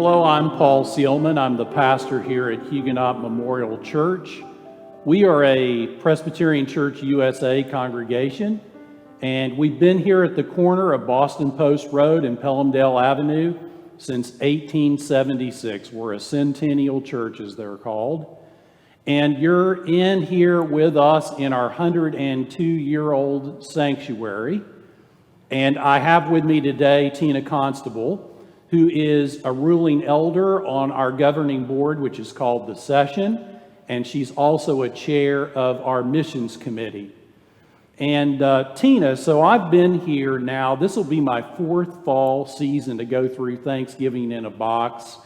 Hello, I'm Paul Seelman. I'm the pastor here at Huguenot Memorial Church. We are a Presbyterian Church USA congregation, and we've been here at the corner of Boston Post Road and Pelhamdale Avenue since 1876. We're a centennial church, as they're called. And you're in here with us in our 102-year-old sanctuary. And I have with me today Tina Constable, who is a ruling elder on our governing board, which is called the Session, and she's also a chair of our missions committee. And Tina, so I've been here now, this will be my fourth fall season to go through Thanksgiving in a Box,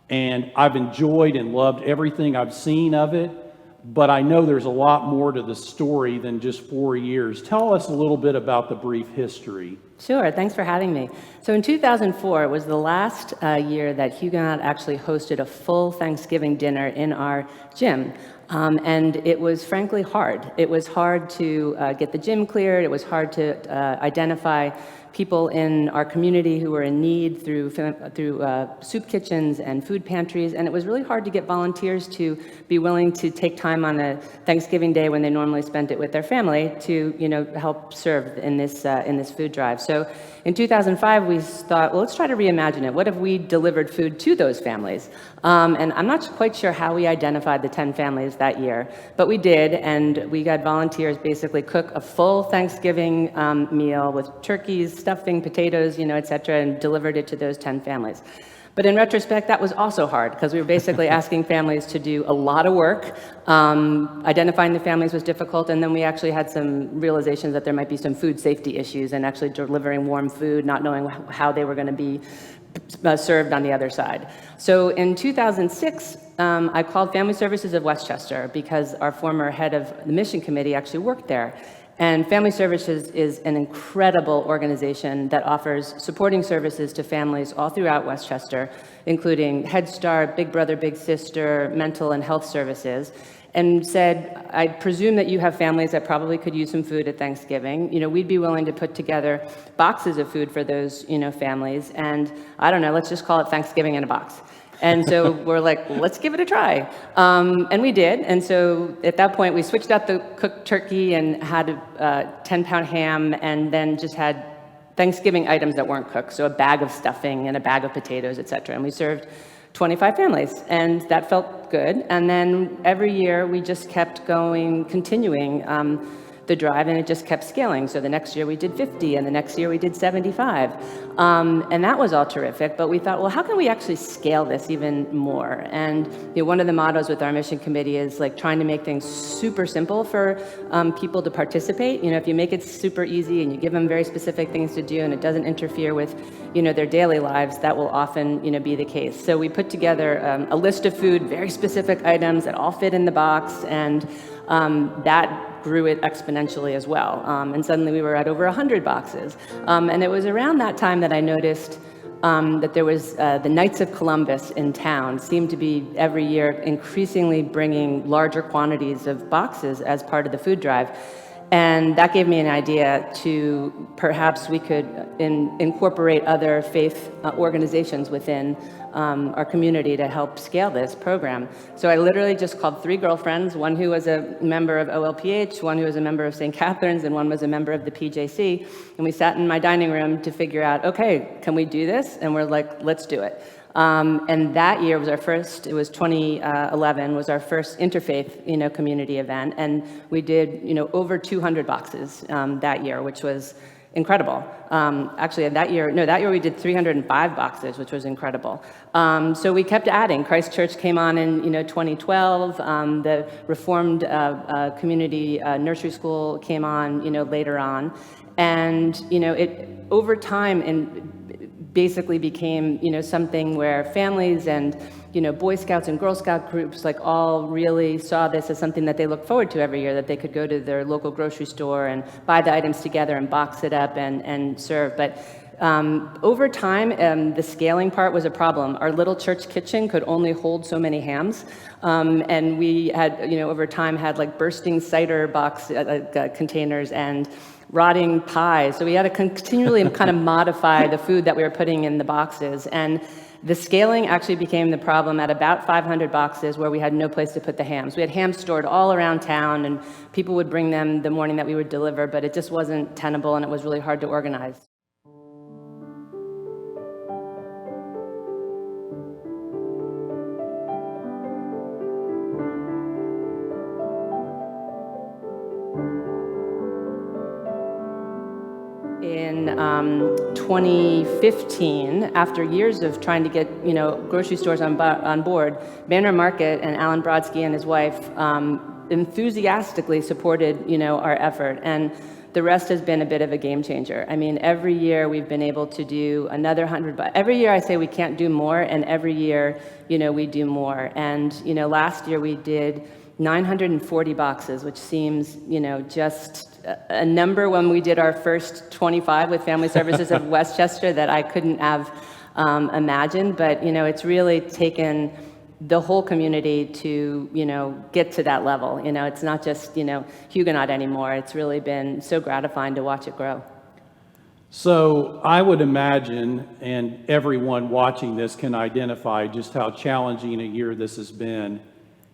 and I've enjoyed and loved everything I've seen of it, but I know there's a lot more to the story than just 4 years. Tell us a little bit about the brief history. Sure, thanks for having me. So in 2004 was the last year that Huguenot actually hosted a full Thanksgiving dinner in our gym. And it was frankly hard. It was hard to get the gym cleared. It was hard to identify people in our community who were in need through soup kitchens and food pantries, and it was really hard to get volunteers to be willing to take time on a Thanksgiving day when they normally spent it with their family to, help serve in this food drive. So in 2005, we thought, well, let's try to reimagine it. What if we delivered food to those families? And I'm not quite sure how we identified the 10 families that year, but we did, and we got volunteers basically cook a full Thanksgiving meal with turkeys, stuffing, potatoes, et cetera, and delivered it to those 10 families. But in retrospect, that was also hard because we were basically asking families to do a lot of work. Identifying the families was difficult, and then we actually had some realizations that there might be some food safety issues and actually delivering warm food, not knowing how they were going to be served on the other side. So in 2006, I called Family Services of Westchester because our former head of the mission committee actually worked there. And Family Services is an incredible organization that offers supporting services to families all throughout Westchester, including Head Start, Big Brother, Big Sister, mental and health services, and said, I presume that you have families that probably could use some food at Thanksgiving. We'd be willing to put together boxes of food for those, families, and I don't know, let's just call it Thanksgiving in a Box. And so we're like, let's give it a try. And we did. And so at that point, we switched out the cooked turkey and had a 10-pound ham, and then just had Thanksgiving items that weren't cooked. So a bag of stuffing and a bag of potatoes, et cetera. And we served 25 families, and that felt good. And then every year, we just kept continuing the drive, and it just kept scaling. So the next year we did 50, and the next year we did 75. And that was all terrific, but we thought, well, how can we actually scale this even more? And one of the mottos with our mission committee is like trying to make things super simple for people to participate. If you make it super easy and you give them very specific things to do and it doesn't interfere with their daily lives, that will often be the case. So we put together a list of food, very specific items that all fit in the box, and that grew it exponentially as well. And suddenly we were at over 100 boxes. And it was around that time that I noticed that there was the Knights of Columbus in town seemed to be every year increasingly bringing larger quantities of boxes as part of the food drive. And that gave me an idea to perhaps we could incorporate other faith organizations within our community to help scale this program. So I literally just called 3 girlfriends, one who was a member of OLPH, one who was a member of St. Catherine's, and one was a member of the PJC. And we sat in my dining room to figure out, okay, can we do this? And we're like, let's do it. And that year was our first, it was 2011, was our first interfaith, community event. And we did, over 200 boxes that year, which was incredible. Actually, that year we did 305 boxes, which was incredible. So we kept adding. Christ Church came on in 2012. The Reformed Community Nursery School came on later on, and it over time and basically became something where families and Boy Scouts and Girl Scout groups all really saw this as something that they looked forward to every year, that they could go to their local grocery store and buy the items together and box it up and serve. But over time, the scaling part was a problem. Our little church kitchen could only hold so many hams, and we had, over time, had bursting cider box containers and rotting pies. So we had to continually kind of modify the food that we were putting in the boxes. And The scaling actually became the problem at about 500 boxes where we had no place to put the hams. We had hams stored all around town, and people would bring them the morning that we would deliver, but it just wasn't tenable, and it was really hard to organize. In 2015, after years of trying to get grocery stores on board, Banner Market and Alan Brodsky and his wife enthusiastically supported our effort, and the rest has been a bit of a game changer. I mean, every year we've been able to do another 100. Every year I say we can't do more, and every year we do more. And last year we did 940 boxes, which seems just a number when we did our first 25 with Family Services of Westchester that I couldn't have imagined. But it's really taken the whole community to get to that level. It's not just Huguenot anymore. It's really been so gratifying to watch it grow. So I would imagine, and everyone watching this can identify just how challenging a year this has been.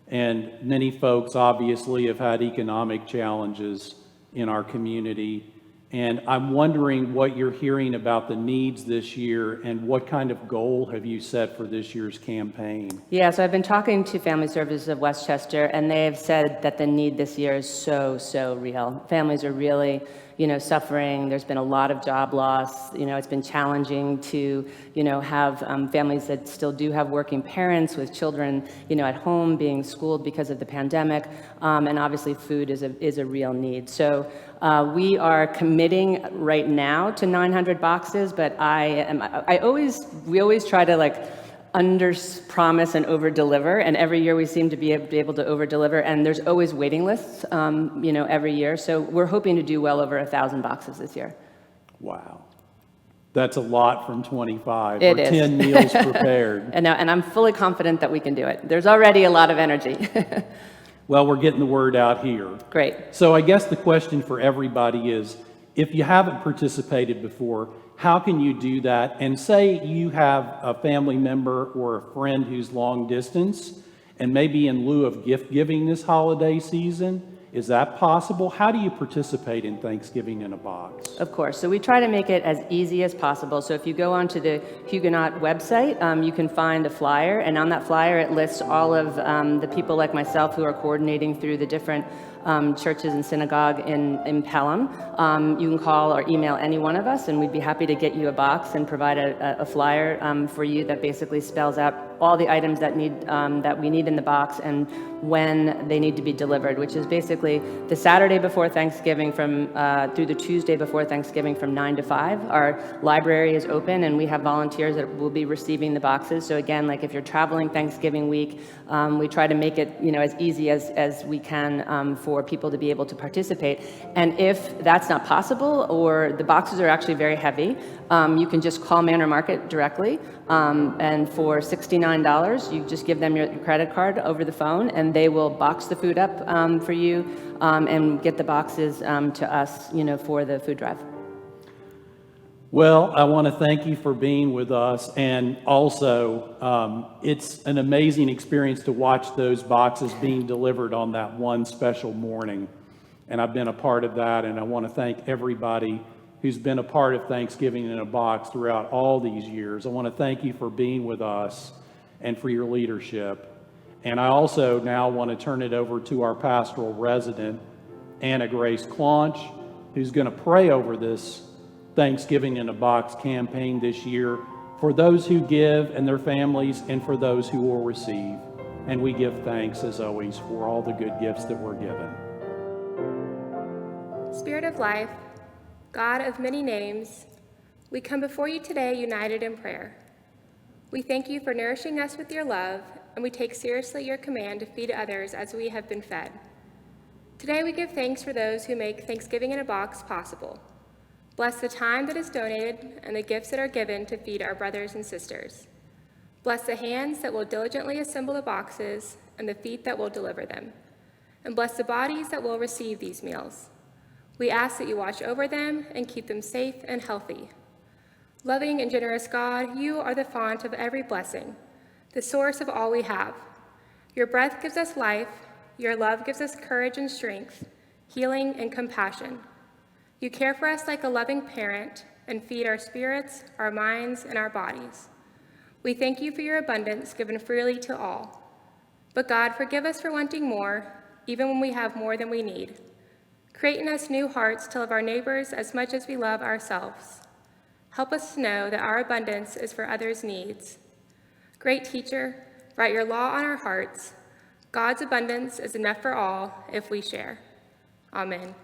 And many folks obviously have had economic challenges in our community. And I'm wondering what you're hearing about the needs this year, and what kind of goal have you set for this year's campaign? Yeah, so I've been talking to Family Services of Westchester, and they have said that the need this year is so real. Families are really suffering. There's been a lot of job loss. It's been challenging to have families that still do have working parents with children at home being schooled because of the pandemic, and obviously food is a real need. So we are committing right now to 900 boxes, but we always try to under-promise and over-deliver, and every year we seem to be able to over-deliver, and there's always waiting lists, every year. So we're hoping to do well over 1,000 boxes this year. Wow. That's a lot from 25, It or is. 10 meals prepared. And I'm fully confident that we can do it. There's already a lot of energy. Well, we're getting the word out here. Great. So I guess the question for everybody is, if you haven't participated before, how can you do that? And say you have a family member or a friend who's long distance, and maybe in lieu of gift giving this holiday season, is that possible? How do you participate in Thanksgiving in a Box? Of course. So we try to make it as easy as possible. So if you go onto the Huguenot website, you can find a flyer, and on that flyer it lists all of the people like myself who are coordinating through the different churches and synagogue in Pelham. You can call or email any one of us, and we'd be happy to get you a box and provide a flyer for you that basically spells out all the items that we need in the box and when they need to be delivered, which is basically the Saturday before Thanksgiving through the Tuesday before Thanksgiving from 9 to 5. Our library is open, and we have volunteers that will be receiving the boxes. So again, if you're traveling Thanksgiving week, we try to make it as easy as we can for people to be able to participate. And if that's not possible, or the boxes are actually very heavy, you can just call Manor Market directly, and for $69, you just give them your credit card over the phone, and they will box the food up for you and get the boxes to us, for the food drive. Well, I want to thank you for being with us, and also it's an amazing experience to watch those boxes being delivered on that one special morning, and I've been a part of that, and I want to thank everybody who's been a part of Thanksgiving in a Box throughout all these years. I want to thank you for being with us and for your leadership. And I also now want to turn it over to our pastoral resident, Anna Grace Claunch, who's going to pray over this Thanksgiving in a Box campaign this year for those who give and their families, and for those who will receive. And we give thanks, as always, for all the good gifts that we're given. Spirit of life, God of many names, we come before you today united in prayer. We thank you for nourishing us with your love, and we take seriously your command to feed others as we have been fed. Today we give thanks for those who make Thanksgiving in a Box possible. Bless the time that is donated and the gifts that are given to feed our brothers and sisters. Bless the hands that will diligently assemble the boxes and the feet that will deliver them. And bless the bodies that will receive these meals. We ask that you watch over them and keep them safe and healthy. Loving and generous God, you are the font of every blessing, the source of all we have. Your breath gives us life, your love gives us courage and strength, healing and compassion. You care for us like a loving parent and feed our spirits, our minds, and our bodies. We thank you for your abundance given freely to all. But God, forgive us for wanting more, even when we have more than we need. Create in us new hearts to love our neighbors as much as we love ourselves. Help us to know that our abundance is for others' needs. Great teacher, write your law on our hearts. God's abundance is enough for all if we share. Amen.